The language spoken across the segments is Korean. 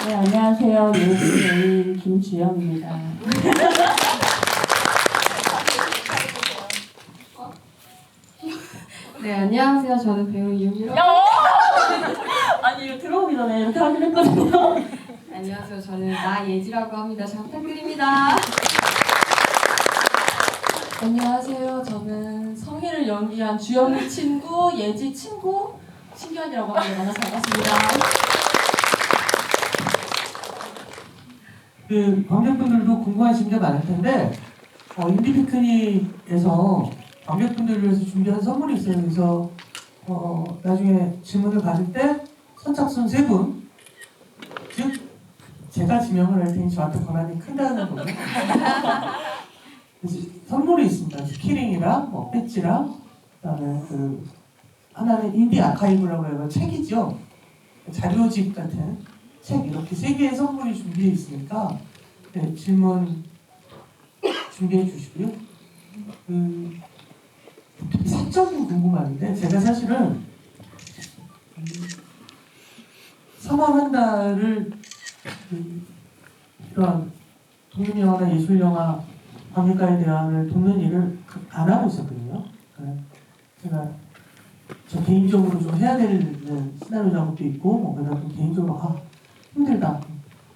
네, 안녕하세요. 예지 배우인 김주영입니다. 네, 안녕하세요. 저는 배우 이유미로. 아니, 이거 들어오기 전에 이렇게 하긴 했거든요. 안녕하세요. 저는 나예지라고 합니다. 잘 부탁드립니다. 안녕하세요. 저는 성희를 연기한 주영이 친구, 예지 친구, 신기현이라고 합니다. 만나서 반갑습니다. 관객분들도 궁금하신 게 많을 텐데 인디 피크닉에서 관객분들을 위해서 준비한 선물이 있어요. 그래서 나중에 질문을 받을 때 선착순 3분, 즉 제가 지명을 할 테니 저한테 권한이 큰다는 거죠. 그래서 선물이 있습니다. 키링이랑 배지랑 그다음에 하나는 인디 아카이브라고 해서 책이죠. 자료집 같은 책 이렇게 3개의 선물이 준비되어 있으니까 네, 질문 준비해 주시고요. 사적인 궁금한데 제가 사실은 3월 한 달을 이런 독립영화나 예술영화 관객과의 대화를 돕는 일을 안 하고 있었거든요. 제가 저 개인적으로 좀 해야 되는 시나리오 작업도 있고 그러다 또 개인적으로 힘들다.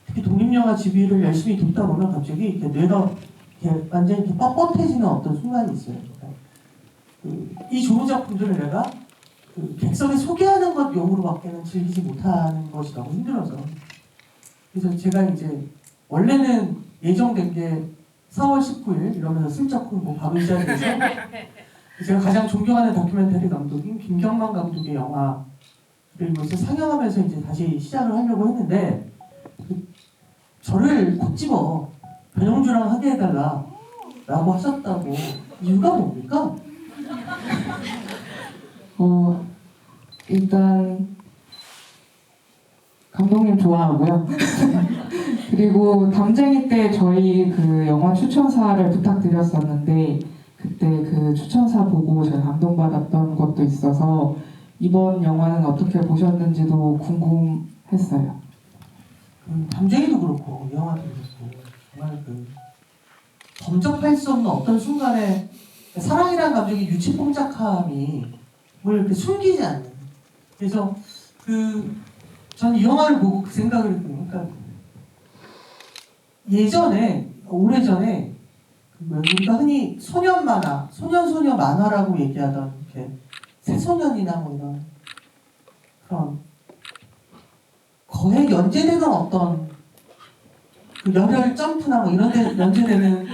특히 독립영화 집의를 열심히 돕다 보면 갑자기 이렇게 뇌가 이렇게 완전히 이렇게 뻣뻣해지는 어떤 순간이 있어요. 이 좋은 작품들을 내가 객석에 소개하는 것 용으로밖에는 즐기지 못하는 것이 너무 힘들어서 그래서 제가 이제 원래는 예정된 게 4월 19일 이러면서 슬쩍 바로 시작해서 제가 가장 존경하는 다큐멘터리 감독인 김경만 감독의 영화 그리고 이제 상영하면서 이제 다시 시작을 하려고 했는데 저를 콕 집어 변영주랑 하게 해달라 라고 하셨다고. 이유가 뭡니까? 일단 감독님 좋아하고요. 그리고 담쟁이 때 저희 그 영화 추천사를 부탁드렸었는데 그때 그 추천사 보고 제가 감동받았던 것도 있어서 이번 영화는 어떻게 보셨는지도 궁금했어요. 담쟁이도 그렇고 이 영화도 그렇고 정말 범접할 수 없는 어떤 순간에 사랑이라는 감정의 유치뽕짝함이 뭘 이렇게 숨기지 않는. 그래서 전 이 영화를 보고 그 생각을 했거든요. 그러니까 예전에 오래전에 우리가 흔히 소년 만화, 소녀 만화라고 얘기하던 이렇게 새소년이나 뭐 이런 그런 거에 연재되는 어떤 열혈 점프나 뭐 이런 데 연재되는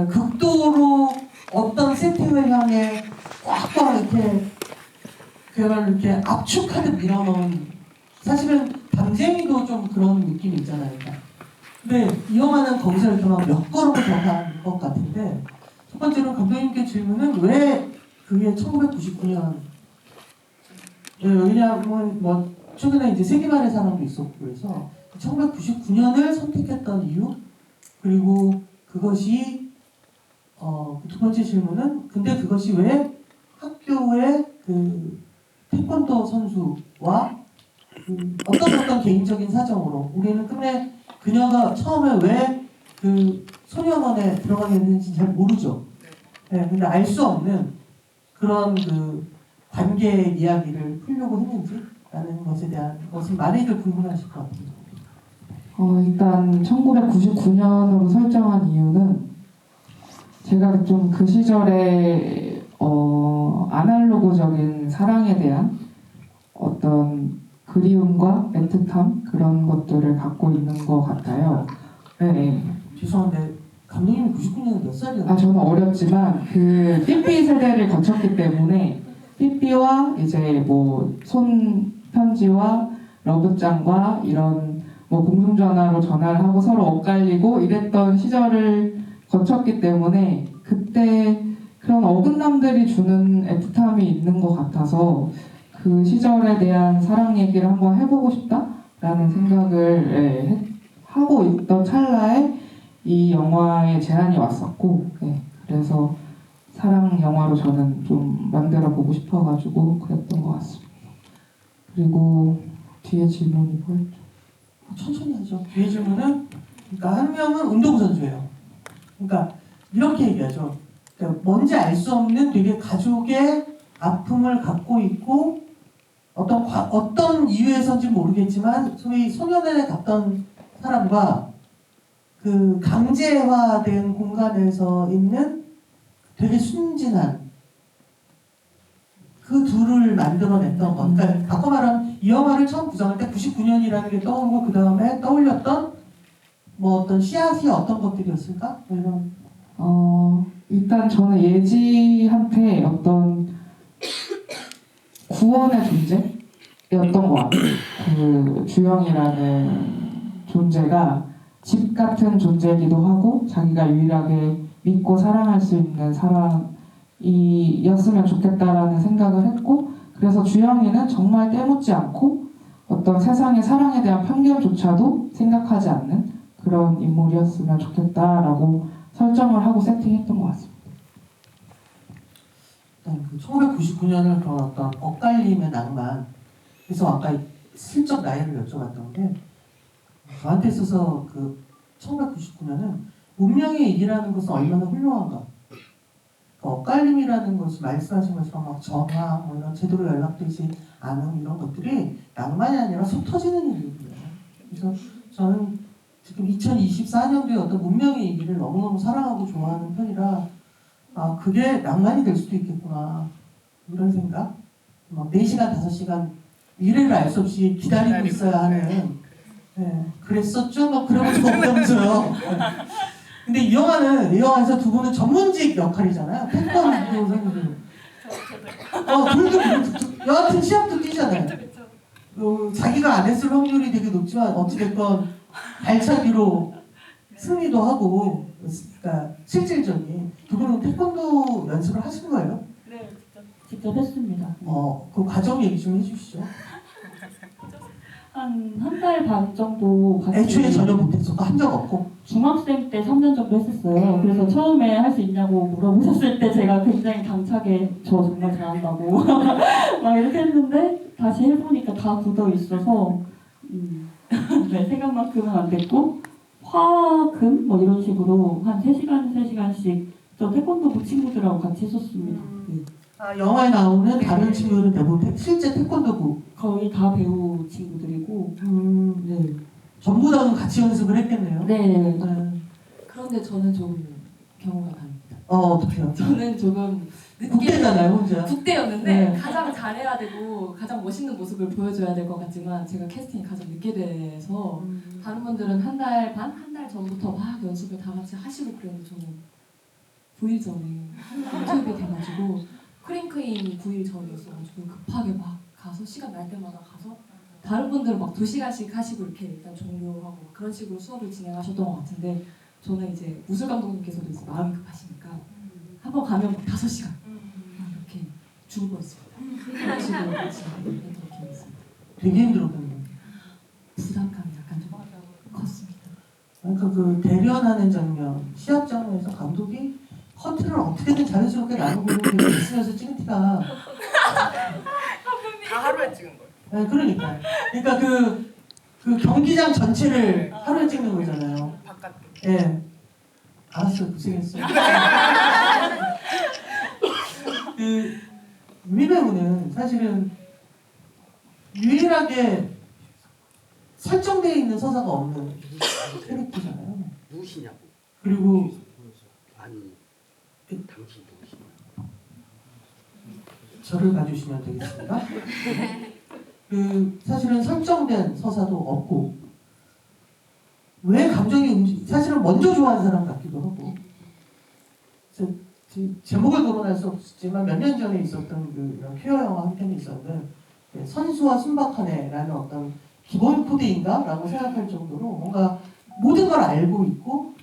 극도로 어떤 세팅을 향해 꽉꽉 이렇게 그걸 이렇게 압축하듯 밀어넣은 사실은 담쟁이도 좀 그런 느낌이 있잖아요. 근데 이 영화는 거기서 이렇게 막 몇 걸음을 더 간 것 같은데 첫 번째로 감독님께 질문은 왜 그게 1999년 왜냐하면 뭐 최근에 이제 세기말의 사람도 있었고 그래서 1999년을 선택했던 이유 그리고 그것이 두 번째 질문은 근데 그것이 왜 학교의 태권도 선수와 어떤 개인적인 사정으로 우리는 끝내 그녀가 처음에 왜 소년원에 들어가게 됐는지 잘 모르죠. 네, 근데 알 수 없는 그런 관계의 이야기를 풀려고 했는지라는 것에 대한 것은 많이들 궁금하실 것 같아요. 일단 1999년으로 설정한 이유는 제가 좀 그 시절에 아날로그적인 사랑에 대한 어떤 그리움과 애틋함 그런 것들을 갖고 있는 것 같아요. 네. 죄송한데 감독님이 99년에 몇 살이었나요? 저는 어렸지만 그 삐삐 세대를 거쳤기 때문에 삐삐와 이제 뭐 손편지와 러브장과 이런 뭐 공중전화로 전화를 하고 서로 엇갈리고 이랬던 시절을 거쳤기 때문에 그때 그런 어긋남들이 주는 애틋함이 있는 것 같아서 그 시절에 대한 사랑 얘기를 한번 해보고 싶다라는 생각을 하고 있던 찰나에 이 영화의 제안이 왔었고 그래서 사랑 영화로 저는 좀 만들어 보고 싶어가지고 그랬던 것 같습니다. 그리고 뒤에 질문이 뭐였죠? 천천히 하죠. 뒤에 질문은 그러니까 한 명은 운동선수예요. 그러니까 이렇게 얘기하죠. 그러니까 뭔지 알 수 없는 되게 가족의 아픔을 갖고 있고 어떤 이유에서인지 모르겠지만 소위 소년원에 갔던 사람과 그 강제화된 공간에서 있는 되게 순진한 그 둘을 만들어냈던 것. 그러니까 바꿔 말하면 이 영화를 처음 구성할 때 99년이라는 게 떠오르고 그 다음에 떠올렸던 뭐 어떤 씨앗이 어떤 것들이었을까? 뭐 이런. 일단 저는 예지한테 어떤 구원의 존재였던 것 같아요. 그 주영이라는 존재가 집 같은 존재이기도 하고 자기가 유일하게 믿고 사랑할 수 있는 사람이었으면 좋겠다라는 생각을 했고, 그래서 주영이는 정말 때묻지 않고 어떤 세상의 사랑에 대한 편견조차도 생각하지 않는 그런 인물이었으면 좋겠다라고 설정을 하고 세팅했던 것 같습니다. 일단 그 1999년을 그런 어떤 엇갈림의 낭만. 그래서 아까 슬쩍 나이를 여쭤봤던 게 저한테 있어서 그 1999년은 운명의 일이라는 것은 얼마나 훌륭한가. 그 엇갈림이라는 것이 말씀하신 것처럼 막 전화, 뭐 이런 제대로 연락되지 않은 이런 것들이 낭만이 아니라 속 터지는 일이거든요. 그래서 저는 지금 2024년도에 어떤 운명의 얘기를 너무너무 사랑하고 좋아하는 편이라 아 그게 낭만이 될 수도 있겠구나 이런 생각. 막 4시간, 5시간 미래를 알 수 없이 기다리고 있어야 하는 그랬었죠? 막 그러고 좀 없다면서요. 근데 이 영화에서 두 분은 전문직 역할이잖아요. 태권도 선수들. 둘도 여하튼 시합도 뛰잖아요. 자기가 안 했을 확률이 되게 높지만 어찌됐건 발차기로 승리도 하고, 그러니까 실질적인 두 분은 태권도 연습을 하신 거예요? 네, 직접 했습니다. 그 과정 얘기 좀 해주시죠. 한 달 반 정도 같이 애초에 전혀 못했어. 한 적 없고. 중학생 때 3년 정도 했었어요. 그래서 처음에 할 수 있냐고 물어보셨을 때 제가 굉장히 당차게 저 정말 잘한다고 막 이렇게 했는데 다시 해보니까 다 굳어 있어서 네, 생각만큼은 안 됐고 화금 뭐 이런 식으로 한 3시간씩 저 태권도 친구들하고 같이 했었습니다. 네. 아, 영화에 나오는 다른 친구들은 대부분 실제 태권도부. 거의 다 배우 친구들이고 네. 전부 다는 같이 연습을 했겠네요. 네. 그런데 저는 조금 경우가 다릅니다. 어떡해요? 저는 조금 국대잖아요, 혼자. 국대였는데 네. 가장 잘해야 되고 가장 멋있는 모습을 보여줘야 될 것 같지만 제가 캐스팅이 가장 늦게 돼서 다른 분들은 한 달 반, 한 달 전부터 막 연습을 다 같이 하시고 그랬는데 저는 9일 전에 투입이 돼가지고 크링크인 9일 전이었어가지고 급하게 막 가서 시간 날 때마다 가서 다른 분들은 막 2시간씩 하시고 이렇게 일단 종료하고 그런 식으로 수업을 진행하셨던 것 같은데 저는 이제 무술 감독님께서도 이제 마음이 급하시니까 한번 가면 막 5시간 이렇게 죽을 뻔했습니다. 그런 식으로 같이 이렇게 했습니다. 되게 힘들었거든요. 부담감이 약간 좀 컸습니다. 그러니까 그 대련하는 장면, 시합 장면에서 감독이 커트를 어떻게든 자연스럽게 나누고 있으면서 찍은 티가. 다 하루에 찍은 거예요. 네, 그러니까 그 경기장 전체를 하루에 찍는 거잖아요. 바깥에. 예. 알았어요. 고생했어요. 그 유미배우는 사실은 유일하게 설정되어 있는 서사가 없는 캐릭터잖아요. 누구시냐고. 그리고 아니, 당신 누구시냐. 저를 봐주시면 되겠습니다. 그 사실은 설정된 서사도 없고 왜 감정이 사실은 먼저 좋아하는 사람 같기도 하고. 그래서 제목을 거론할 수 없지만 몇 년 전에 있었던 그 퀴어 영화 한 편이 있었는데 선수와 순박하네라는 어떤 기본 코드인가라고 생각할 정도로 뭔가 모든 걸 알고 있고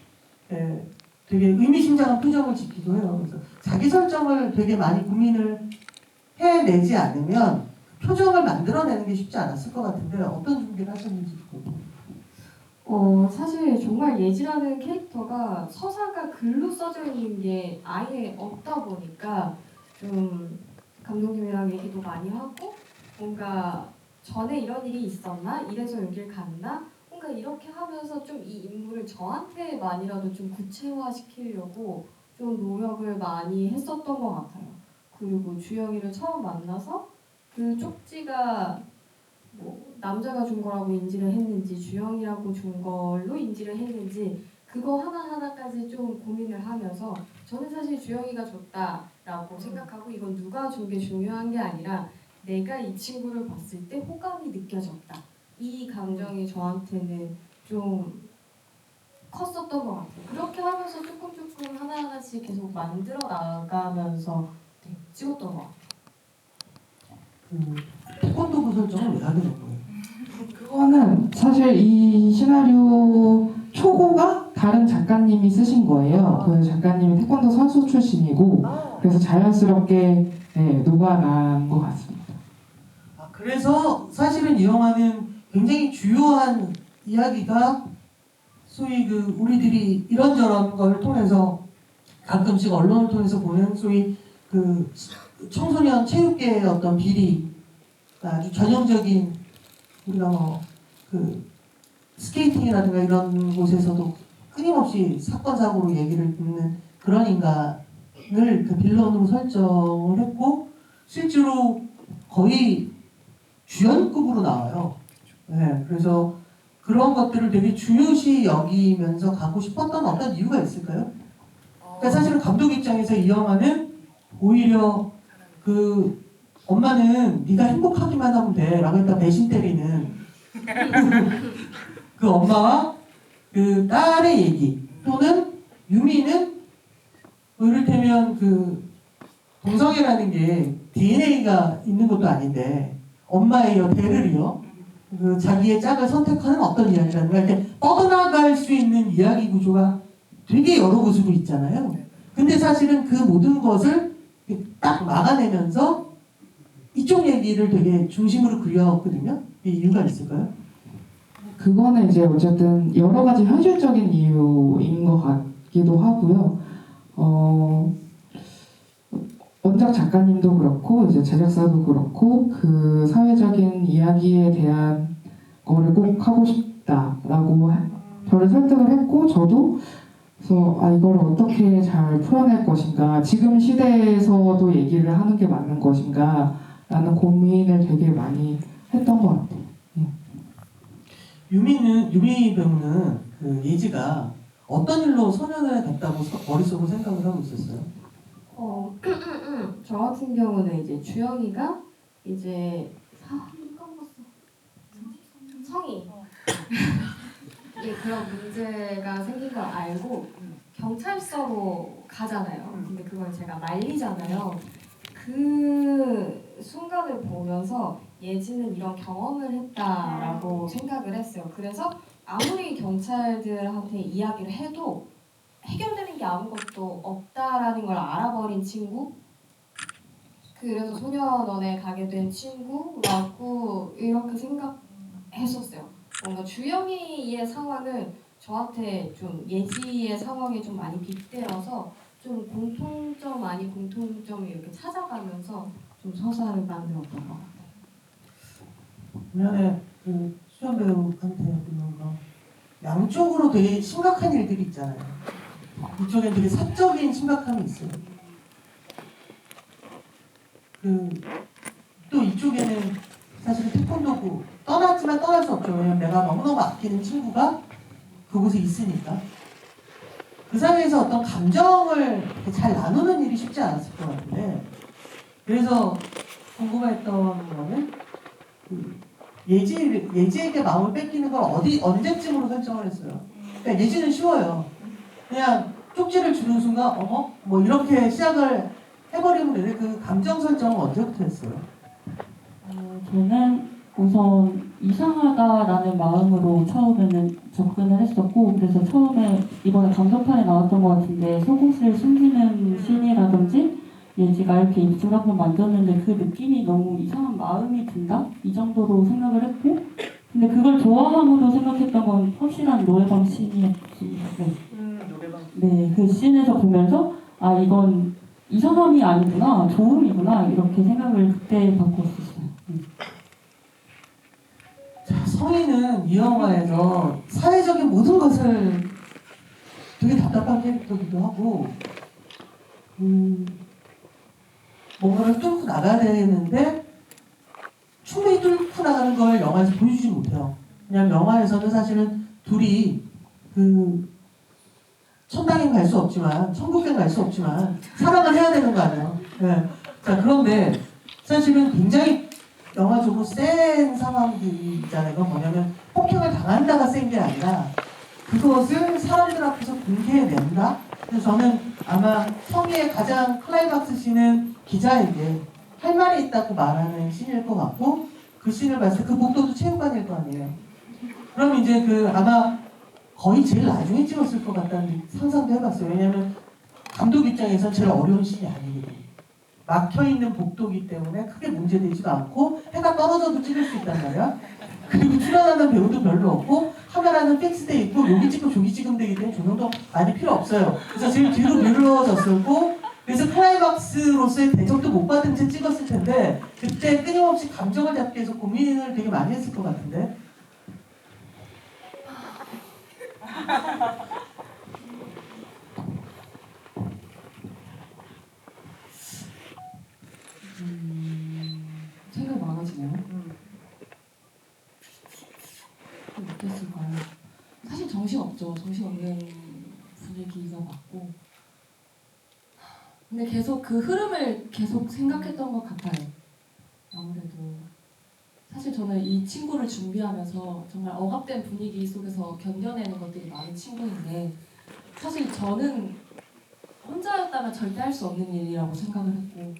되게 의미심장한 표정을 짓기도 해요. 그래서 자기 설정을 되게 많이 고민을 해내지 않으면 표정을 만들어내는 게 쉽지 않았을 것 같은데 어떤 준비를 하셨는지 궁금해요. 사실 정말 예지라는 캐릭터가 서사가 글로 써져 있는 게 아예 없다 보니까 좀 감독님이랑 얘기도 많이 하고 뭔가 전에 이런 일이 있었나? 이래서 여길 갔나? 뭔가 이렇게 하면서 좀 이 인물을 저한테만이라도 좀 구체화시키려고 좀 노력을 많이 했었던 것 같아요. 그리고 주영이를 처음 만나서 그 쪽지가 뭐 남자가 준 거라고 인지를 했는지 주영이라고 준 걸로 인지를 했는지 그거 하나하나까지 좀 고민을 하면서 저는 사실 주영이가 줬다라고 생각하고 이건 누가 준 게 중요한 게 아니라 내가 이 친구를 봤을 때 호감이 느껴졌다. 이 감정이 저한테는 좀 컸었던 것 같아요. 그렇게 하면서 조금 하나하나씩 계속 만들어 나가면서 네, 찍었던 것 같아요. 태권도부 설정을 왜 하게 된 거예요? 그거는 사실 이 시나리오 초고가 다른 작가님이 쓰신 거예요. 그 작가님이 태권도 선수 출신이고 그래서 자연스럽게 네, 녹아난 것 같습니다. 그래서 사실은 이 영화는 굉장히 주요한 이야기가 소위 그 우리들이 이런저런 걸 통해서 가끔씩 언론을 통해서 보는 소위 그 청소년 체육계의 어떤 비리 아주 전형적인 우리가 뭐 그 스케이팅이라든가 이런 곳에서도 끊임없이 사건 사고로 얘기를 듣는 그런 인간을 그 빌런으로 설정을 했고 실제로 거의 주연급으로 나와요. 네, 그래서 그런 것들을 되게 중요시 여기면서 가고 싶었던 어떤 이유가 있을까요? 그러니까 사실은 감독 입장에서 이 영화는 오히려 그 엄마는 네가 행복하기만 하면 돼 라고 했다 배신 때리는 그 엄마와 그 딸의 얘기 또는 유미는 뭐 이를테면 그 동성애라는 게 DNA가 있는 것도 아닌데 엄마예요 대를이요 그 자기의 짝을 선택하는 어떤 이야기라든가 이렇게 뻗어나갈 수 있는 이야기 구조가 되게 여러 곳으로 있잖아요. 근데 사실은 그 모든 것을 딱 막아내면서 이쪽 얘기를 되게 중심으로 그렸거든요. 이 이유가 있을까요? 그거는 이제 어쨌든 여러 가지 현실적인 이유인 것 같기도 하고요. 원작 작가님도 그렇고 이제 제작사도 그렇고 그 사회적인 이야기에 대한 거를 꼭 하고 싶다라고 저를 설득을 했고 저도 그래서 이걸 어떻게 잘 풀어낼 것인가 지금 시대에서도 얘기를 하는 게 맞는 것인가 라는 고민을 되게 많이 했던 것 같아요. 유미 배우는 그 예지가 어떤 일로 소년을 됐다고 머릿속으로 생각을 하고 있었어요? 저 같은 경우는 이제 주영이가 이제 성이 예, 그런 문제가 생긴 걸 알고 경찰서로 가잖아요. 근데 그걸 제가 말리잖아요. 그 순간을 보면서 예지는 이런 경험을 했다라고 생각을 했어요. 그래서 아무리 경찰들한테 이야기를 해도 해결되는 게 아무것도 없다라는 걸 알아버린 친구. 그래서 소년원에 가게 된 친구라고 이렇게 생각했었어요. 뭔가 주영이의 상황은 저한테 좀 예지의 상황에 좀 많이 빗대어서 좀 공통점 아닌 공통점을 이렇게 찾아가면서 좀 서사를 만들었던 것 같아요. 작년에 그 수현 배우한테 보는 거 양쪽으로 되게 심각한 일들이 있잖아요. 이쪽엔 되게 사적인 심각함이 있어요. 또 이쪽에는 사실 태권도부 떠났지만 떠날 수 없죠. 왜냐면 내가 너무너무 아끼는 친구가 그곳에 있으니까. 그 사이에서 어떤 감정을 잘 나누는 일이 쉽지 않았을 것 같은데 그래서 궁금했던 거는 예지에게 마음을 뺏기는 걸 언제쯤으로 설정을 했어요. 그러니까 예지는 쉬워요. 그냥 쪽지를 주는 순간 어머? 뭐 이렇게 시작을 해버리면 되는데 그 감정 설정은 언제부터 했어요? 저는 우선 이상하다라는 마음으로 처음에는 접근을 했었고 그래서 처음에 이번에 감독판에 나왔던 것 같은데 속옷을 숨기는 씬이라든지 예지가 이렇게 입술 한번 만졌는데 그 느낌이 너무 이상한 마음이 든다? 이 정도로 생각을 했고 근데 그걸 좋아함으로 생각했던 건 확실한 노래방 씬이었습니다. 네, 그 씬에서 보면서 이건 이상함이 아니구나, 좋음이구나 이렇게 생각을 그때 바꿨었어요. 자, 성인은 이 영화에서 사회적인 모든 것을 되게 답답한 캐릭터기도 하고 뭔가를 뚫고 나가야 되는데 충분히 뚫고 나가는 걸 영화에서 보여주지 못해요. 왜냐하면 영화에서는 사실은 둘이 천당엔 갈 수 없지만 천국엔 갈 수 없지만 사랑을 해야 되는 거 아니에요. 네. 자, 그런데 사실은 굉장히 영화적으로 센 상황들이 있잖아요. 그건 뭐냐면 폭행을 당한다가 센 게 아니라 그것을 사람들 앞에서 공개해낸다. 그래서 저는 아마 성희의 가장 클라이막스 씬은 기자에게 할 말이 있다고 말하는 씬일 것 같고, 그 씬을 봤을 때 그 복도도 체육관일 거 아니에요. 그럼 이제 아마 거의 제일 나중에 찍었을 것 같다는 상상도 해봤어요. 왜냐면 감독 입장에선 제일 어려운 씬이 아니거든요. 막혀있는 복도기 때문에 크게 문제되지도 않고 해가 떨어져도 찍을 수 있단 말이야. 그리고 출연하는 배우도 별로 없고 카메라는 픽스돼 있고 여기 찍고 저기 찍으면 되기 때문에 조명도 많이 필요 없어요. 그래서 제일 뒤로 미뤄졌었고, 그래서 클라이막스로서의 대접도 못 받은 채 찍었을 텐데 그때 끊임없이 감정을 잡기 위해서 고민을 되게 많이 했을 것 같은데. 생각이 많아지네요. 어땠을까요? 사실 정신없죠. 정신없는 분위기가 맞고, 근데 계속 그 흐름을 계속 생각했던 것 같아요. 아무래도 사실 저는 이 친구를 준비하면서 정말 억압된 분위기 속에서 견뎌내는 것들이 많은 친구인데, 사실 저는 혼자였다면 절대 할 수 없는 일이라고 생각을 했고,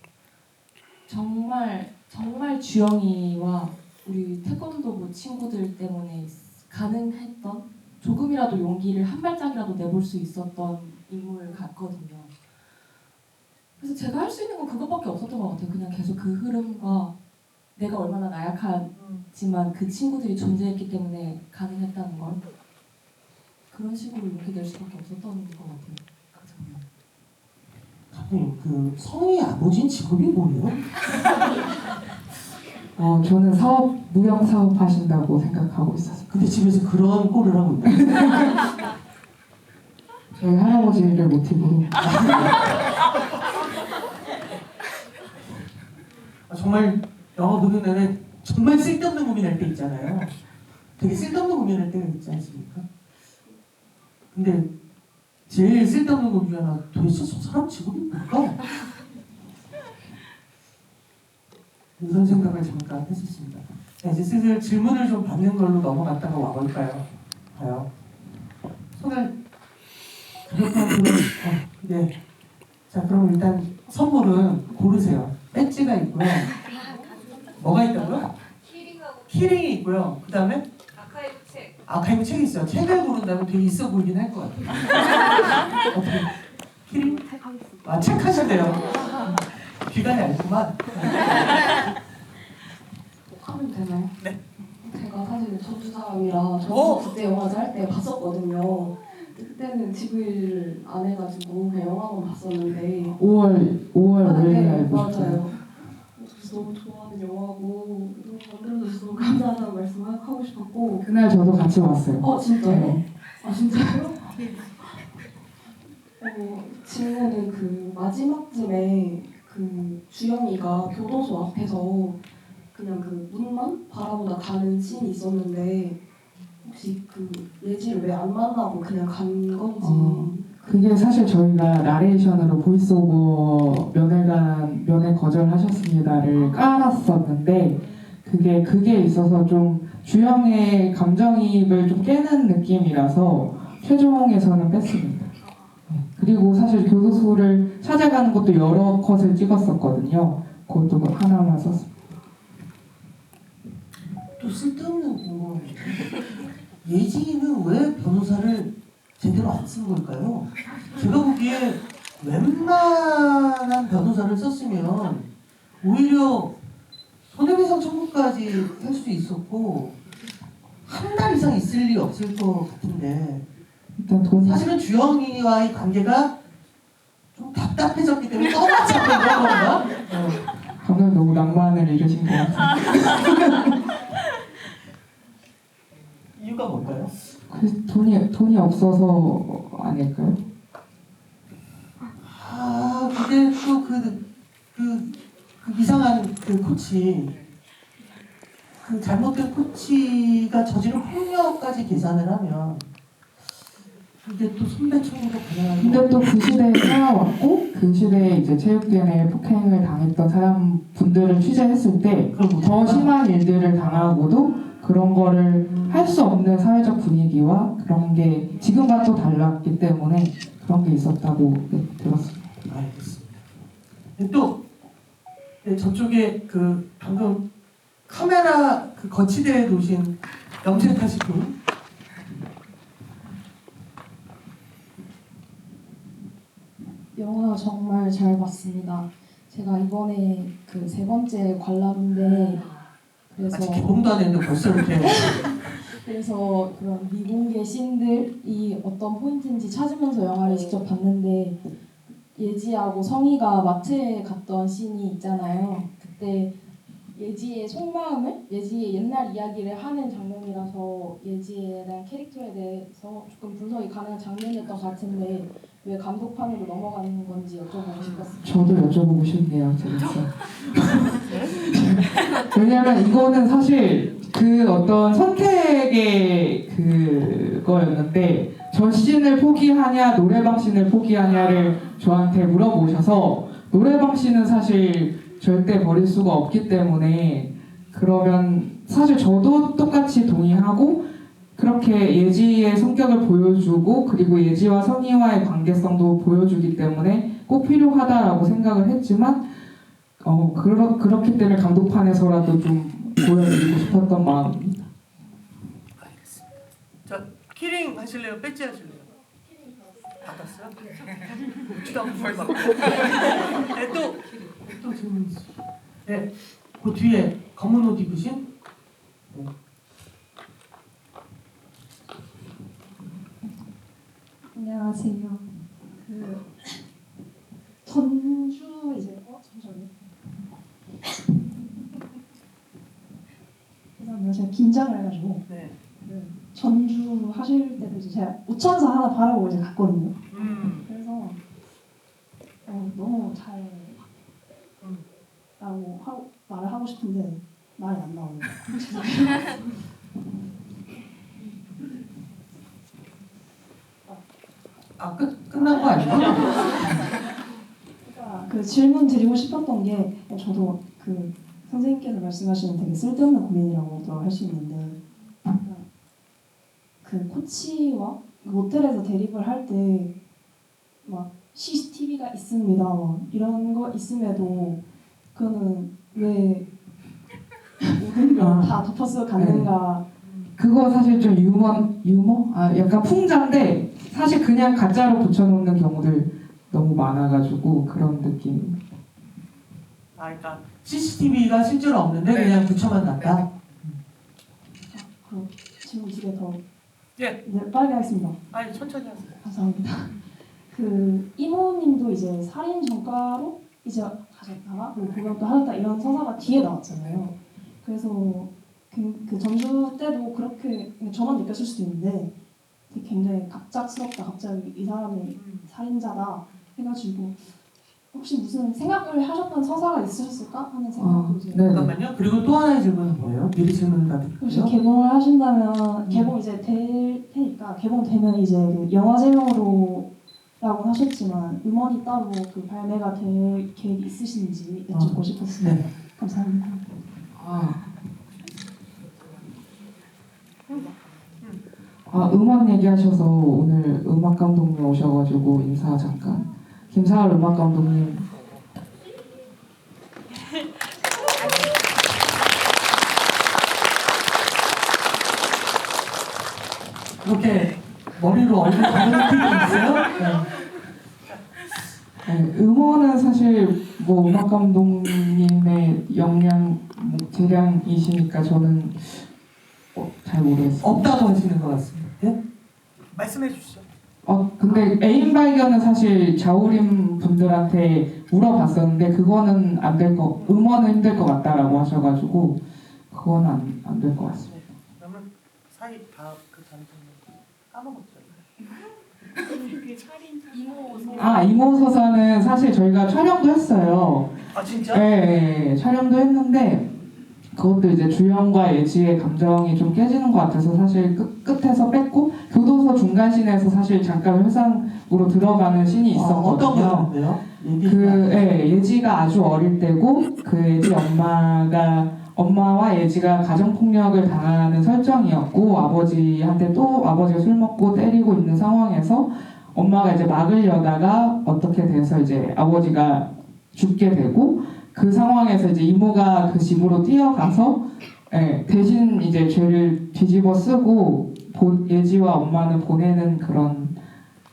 정말 주영이와 우리 태권도부 친구들 때문에 가능했던, 조금이라도 용기를 한 발짝이라도 내볼 수 있었던 인물 같거든요. 그래서 제가 할 수 있는 건 그것밖에 없었던 것 같아요. 그냥 계속 그 흐름과 내가 얼마나 나약하지만 그 친구들이 존재했기 때문에 가능했다는 걸, 그런 식으로 용기 낼 수밖에 없었던 것 같아요. 감독님, 성희 아버지는 직업이 뭐예요? 저는 무형 사업 하신다고 생각하고 있었어요. 근데 집에서 그런 꼴을 하고 있어요. 저희 할아버지를 모티브로. 정말 영화 보는 내내 정말 쓸데없는 고민할 때 있잖아요. 되게 쓸데없는 고민할 때가 있지 않습니까? 근데 제일 쓸데없는 고민이 도대체 저 사람 직업이 뭘까? 이런 생각을 잠깐 했었습니다. 네, 이제 슬슬 질문을 좀 받는 걸로 넘어갔다가 와볼까요? 가요. 손을 가볍게 네. 자, 그럼 일단 선물은 고르세요. 배지가 있고요. 뭐가 있다고요? 키링이 있고요. 그 다음에 아카이브 책이 있어요. 책을 고른다면 되게 있어 보이긴 할 것 같아요. 어떻게? 키링? 책 하신대요. 귀가 얇구만. 하면 되나요? 네. 제가 사실 전주 사람이라 저도 그때 영화제 할 때 봤었거든요. 그때는 집을 안 해가지고 그냥 영화만 봤었는데 5월 5일 네, 알고 맞아요. 그래서 너무 좋아하는 영화고 너무 만들어줘서 감사하다는 말씀 하고 싶었고. 그날 저도 같이 왔어요. 진짜요? 네. 아 진짜요? 질문은 그 마지막쯤에 그 주영이가 교도소 앞에서 그냥 그 문만 바라보다 가는 씬이 있었는데 혹시 그 예지를 왜 안 만나고 그냥 간 건지. 그게 사실 저희가 나레이션으로 보이스오버 면회 거절하셨습니다를 깔았었는데 그게 있어서 좀 주영의 감정이입을 좀 깨는 느낌이라서 최종에서는 뺐습니다. 그리고 사실 교도소를 찾아가는 것도 여러 컷을 찍었었거든요. 그것도 하나만 썼습니다. 또 쓸데없는 궁금한 게 예지는 왜 변호사를 제대로 안 쓴 걸까요? 제가 보기에 웬만한 변호사를 썼으면 오히려 손해배상 청구까지 할 수 있었고 한 달 이상 있을 리 없을 것 같은데, 일단 돈 사실은 주영이와의 관계가 좀 답답해졌기 때문에 떠나지 않는 그런 건가? 감독님 너무 낭만을 잃으신 것 같아요. 이유가 뭘까요? 그 돈이 없어서 아닐까요? 근데 또 그 이상한 그 코치, 그 잘못된 코치가 저지른 폭력까지 계산을 하면 이게 또 손배총으로 가능한 근데 또 그 시대에 살아왔고 그 시대에 이제 체육계에 폭행을 당했던 사람 분들을 취재했을 때 더 심한 일들을 당하고도 그런 거를 할 수 없는 사회적 분위기와 그런 게 지금과 또 달랐기 때문에 그런 게 있었다고 들었습니다. 알겠습니다. 또 저쪽에 그 방금 카메라 그 거치대에 놓으신 염색하신 분. 영화 정말 잘 봤습니다. 제가 이번에 그 세 번째 관람인데 아직 개봉도 안 했는데 벌써 이렇게 그래서 그런 미공개 씬들이 어떤 포인트인지 찾으면서 영화를 직접 봤는데 예지하고 성희가 마트에 갔던 씬이 있잖아요. 그때 예지의 속마음을 예지의 옛날 이야기를 하는 장면이라서 예지에 대한 캐릭터에 대해서 조금 분석이 가능한 장면이었던 것 같은데 왜 감독판으로 넘어가는 건지 여쭤보고 싶었어요. 저도 여쭤보고 싶네요, 진짜. 왜냐면 이거는 사실 그 어떤 선택의 그거였는데 저 씬을 포기하냐 노래방 씬을 포기하냐를 저한테 물어보셔서 노래방 씬은 사실 절대 버릴 수가 없기 때문에 그러면 사실 저도 똑같이 동의하고 그렇게 예지의 성격을 보여주고 그리고 예지와 성희와의 관계성도 보여주기 때문에 꼭 필요하다라고 생각을 했지만 그렇기 때문에 감독판에서라도 좀 보여드리고 싶었던 마음입니다. 알겠습니다. 자, 키링 하실래요? 배지 하실래요? 받았어요? 묻지도 않고 뭘 받고. 네, 또 질문 있으시죠? 네, 그 뒤에 검은 옷 입으신 네. 안녕하세요. 그 전주 이제 잠시만요. 죄송합니다. 제가 긴장을 해가지고 네. 그 전주 하실 때도 이제 제가 우천사 하나 바라보고 이제 갔거든요. 그래서 너무 잘 라고 말을 하고 싶은데 말이 안 나오네요. 끝난 거 아니에요? 그러니까 그 질문 드리고 싶었던 게 저도 그 선생님께서 말씀하시는 되게 쓸데없는 고민이라고도 할 수 있는데 그러니까 그 코치와 모텔에서 대립을 할 때 막 CCTV가 있습니다 뭐 이런 거 있음에도 그거는 왜 모든 걸 다 덮어쓰고 갔는가. 그거 사실 좀 유머? 약간 풍자인데 사실 그냥 가짜로 붙여놓는 경우들 너무 많아가지고 그런 느낌. 그러니까 CCTV가 실제로 없는데 그냥 붙여만 놨다. 그럼 질문 두 개 더. 예. 네, 빠르게 하겠습니다. 아니 천천히 하세요. 감사합니다. 그 이모님도 이제 살인 전과로 이제 가셨다가 그리고 복역도 하셨다 이런 서사가 뒤에 나왔잖아요. 그래서 그 전주 때도 그렇게 저만 느꼈을 수도 있는데 되게 굉장히 갑작스럽다. 갑자기 이 사람이 살인자다 해가지고 혹시 무슨 생각을 하셨던 서사가 있으셨을까 하는 생각도 이제. 네. 잠깐만요. 그리고 또 하나의 질문은 뭐예요? 미리 질문을 다 혹시 드릴게요. 개봉을 하신다면 개봉 이제 될 테니까 개봉되면 이제 그 영화 제목으로라고 하셨지만 음원이 따로 그 발매가 될 계획이 있으신지 여쭙고 싶었습니다. 네. 감사합니다. 음악 얘기하셔서 오늘 음악 감독님 오셔가지고 인사 잠깐. 김사할 음악 감독님. 이렇게 머리로 얼굴 가는 느낌이 있어요? 네, 음원은 사실 뭐 음악 감독님의 역량, 재량이시니까 저는 잘 모르겠어요. 없다고 하시는 것 같습니다. 예? 말씀해 주시죠. 근데 애인 발견은 사실 자우림 분들한테 물어봤었는데 그거는 안 될 거, 음원은 힘들 것 같다라고 하셔가지고 그거는 안 될 것 같습니다. 그러면 사이 다그 장소는 까먹었죠. 이모서사는 사실 저희가 촬영도 했어요. 아 진짜? 네, 촬영도 했는데 그것도 이제 주연과 예지의 감정이 좀 깨지는 것 같아서 사실 끝에서 뺐고 교도소 중간신에서 사실 잠깐 회상으로 들어가는 씬이 어떤 있었거든요. 거였는데요? 예지가 아주 어릴 때고 그 예지 엄마와 예지가 가정폭력을 당하는 설정이었고 아버지가 술 먹고 때리고 있는 상황에서 엄마가 이제 막으려다가 어떻게 돼서 이제 아버지가 죽게 되고 그 상황에서 이제 이모가 그 집으로 뛰어가서 대신 이제 죄를 뒤집어 쓰고 예지와 엄마는 보내는 그런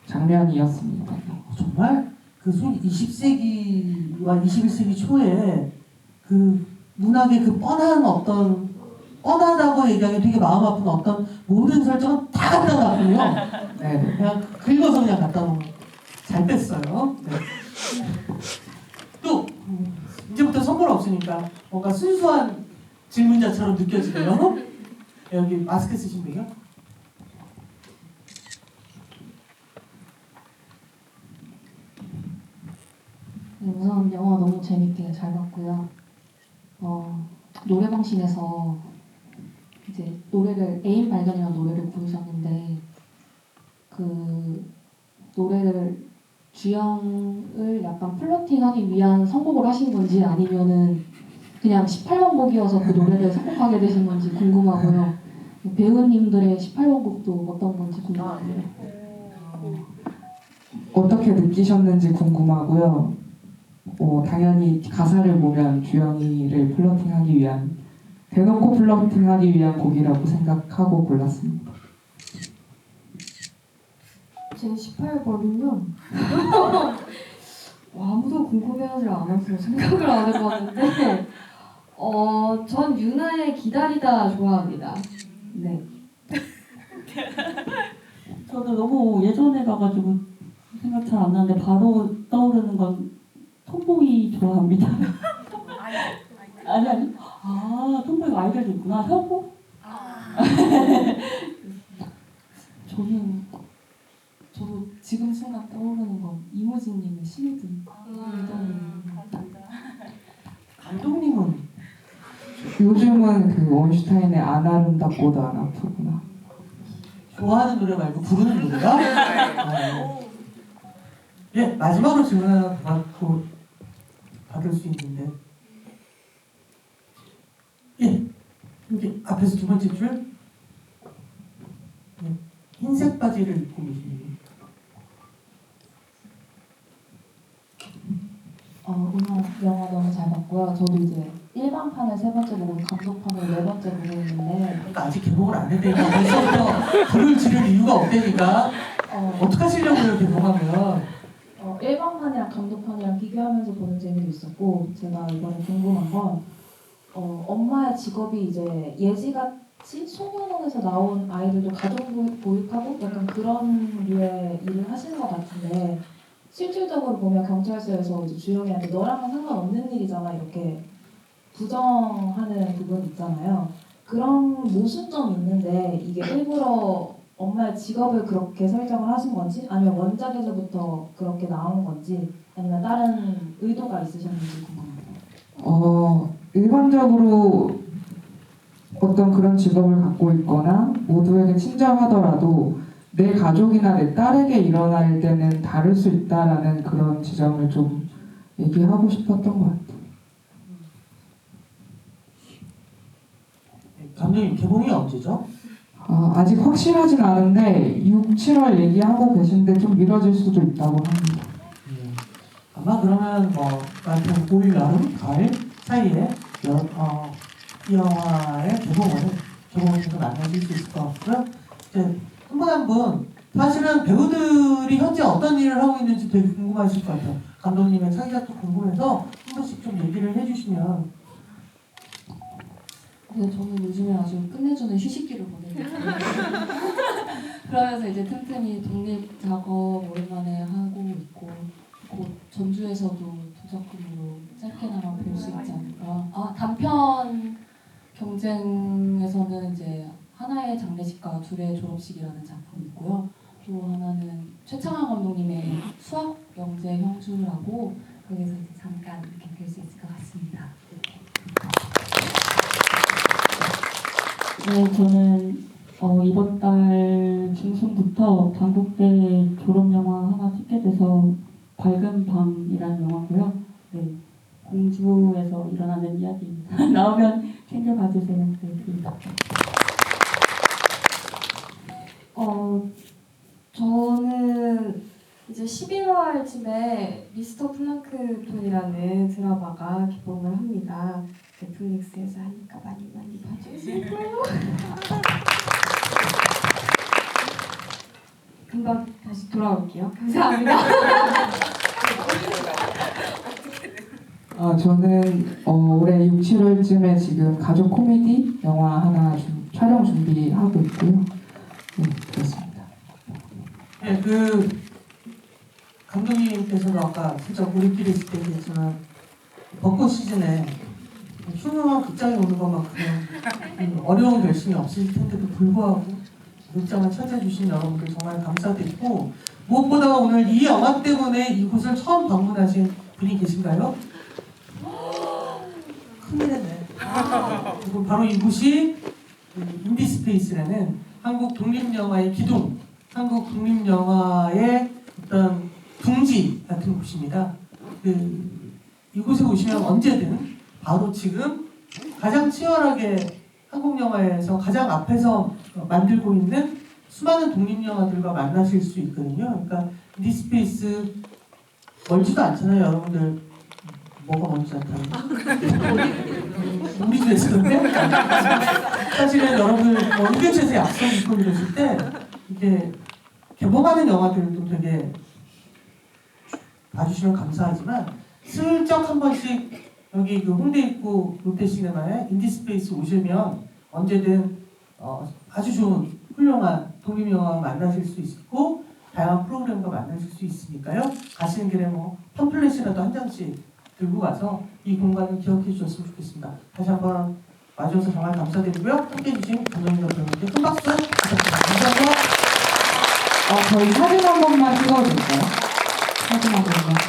장면이었습니다. 정말 그 20세기와 21세기 초에 그 문학의 그 뻔하다고 얘기하기 되게 마음 아픈 어떤 모든 설정은 다 갖다 놨군요. 네. 그냥 긁어서 그냥 갖다 놓은 잘 뺐어요. 네. 또 이제부터 선물 없으니까 뭔가 순수한 질문자처럼 느껴지네요. 여기 마스크 쓰신 분이요? 네, 우선 영화 너무 재밌게 잘 봤고요. 노래방신에서 이제 애인 발견이라는 노래를 부르셨는데 그 노래를 주영을 약간 플러팅하기 위한 선곡을 하신 건지 아니면은 그냥 18번 곡이어서 그 노래를 선곡하게 되신 건지 궁금하고요. 배우님들의 18번 곡도 어떤 건지 궁금하고요. 어떻게 느끼셨는지 궁금하고요. 당연히 가사를 보면 주영이를 플러팅하기 위한 대놓고 플러팅하기 위한 곡이라고 생각하고 골랐습니다. 제 18번은요. 아무도 궁금해하지 않아서 생각을 안 해봤는데 전 유나의 기다리다 좋아합니다. 네. 저도 너무 예전에 가가지고 생각 잘 안 나는데 바로 떠오르는 건 톰보이 좋아합니다. 아니. 톰보이가 아이들도 있구나. 혁오? 저도 지금 순간 떠오르는 건 이모진님의 시리든. 감독님은 요즘은 그 원슈타인의 안 아름답고도 안 아프구나. 좋아하는 노래 말고 부르는 노래가? 예, 마지막으로 질문 하나 받을 수 있는데 여기 앞에서 두 번째 줄 흰색 바지를 입고 계십니다. 오늘 영화 너무 잘 봤고요. 저도 이제 일반판을 3번째 보고 감독판을 4번째 보고 있는데 그러니까 아직 개봉을 안 했다니까 벌써부터 불을 지를 이유가 없다니까 어떡하시려고요 개봉하면. 일반판이랑 감독판이랑 비교하면서 보는 재미도 있었고 제가 이번에 궁금한 건 엄마의 직업이 이제 예지같이 소년원에서 나온 아이들도 가정교육하고 약간 그런 류의 일을 하시는 것 같은데 실질적으로 보면 경찰서에서 이제 주영이한테 너랑은 상관없는 일이잖아 이렇게 부정하는 부분 있잖아요. 그런 모순점이 있는데 이게 일부러 엄마의 직업을 그렇게 설정을 하신 건지 아니면 원작에서부터 그렇게 나온 건지 아니면 다른 의도가 있으셨는지 궁금합니다. 일반적으로 어떤 그런 직업을 갖고 있거나 모두에게 친절하더라도 내 가족이나 내 딸에게 일어날 때는 다를 수 있다라는 그런 지점을 좀 얘기하고 싶었던 것 같아요. 감독님 개봉이 언제죠? 아직 확실하진 않은데 6, 7월 얘기하고 계신데 좀 미뤄질 수도 있다고 합니다. 아마 그러면 하여튼 5일 여름, 가을 사이에 이 영화의 개봉을 계속 만나실 수 있을 것 같고요. 이제 한 분 한 분 사실은 배우들이 현재 어떤 일을 하고 있는지 되게 궁금하실 것 같아요. 감독님의 차기작도 궁금해서 한 번씩 좀 얘기를 해주시면. 근데 저는 요즘에 아주 끝내주는 휴식기를 보내고 있어요. 그러면서 이제 틈틈이 독립 작업 오랜만에 하고 있고 곧 전주에서도 도작품으로 짧게나마 볼 수 있지 않을까. 단편 경쟁에서는 이제 하나의 장례식과 둘의 졸업식이라는 작품이 있고요. 또 하나는 최창한 감독님의 수학 영재 형주라고 거기서 이제 잠깐 이렇게 뵐 수 있을 것 같습니다. 네, 저는 이번 달 중순부터 단국대 졸업 영화 하나 찍게 돼서 밝은 밤이라는 영화고요. 네, 공주에서 일어나는 이야기입니다. 나오면 챙겨봐주세요. 네, 저는 이제 11월쯤에 미스터 플랑크톤이라는 드라마가 개봉을 합니다. 넷플릭스에서 하니까 많이 봐주실까요? 금방 다시 돌아올게요. 감사합니다. 저는 올해 6, 7월쯤에 지금 가족 코미디 영화 하나 촬영 준비하고 있고요. 네, 그렇습니다. 네, 그 감독님께서도 아까 살짝 우리끼리 있을 때 얘기했지만 벚꽃 시즌에 흉흉한 극장에 오는 것만큼 어려운 결심이 없을 텐데도 불구하고 극장을 찾아주신 여러분들 정말 감사드리고 무엇보다 오늘 이 영화 때문에 이곳을 처음 방문하신 분이 계신가요? 큰일 했네. 그리고 바로 이곳이 인디스페이스라는 한국 독립영화의 기둥, 한국 독립영화의 어떤 둥지 같은 곳입니다. 이곳에 오시면 언제든 바로 지금 가장 치열하게 한국 영화에서 가장 앞에서 만들고 있는 수많은 독립영화들과 만나실 수 있거든요. 그러니까 인디스페이스 멀지도 않잖아요, 여러분들. 뭐가 멀지 않다는 우리 집에서 그런데 사실은 여러분들 의견체에서 약속 있고 이러실 때 이게 개봉하는 영화들도 되게 봐주시면 감사하지만 슬쩍 한 번씩 여기 그 홍대 입구 롯데시네마에 인디스페이스 오시면 언제든 아주 좋은 훌륭한 독립영화 만나실 수 있고 다양한 프로그램과 만나실 수 있으니까요. 가시는 길에 뭐 팜플렛이라도 한 장씩 들고 가서 이 공간을 기억해 주셨으면 좋겠습니다. 다시 한번 와주셔서 정말 감사드리고요. 함께해 주신 감독님과 배우님께 큰 박수 부탁드립니다. 감사합니다. 저희 사진 한 번만 찍어줄까요? 사진 한 번만.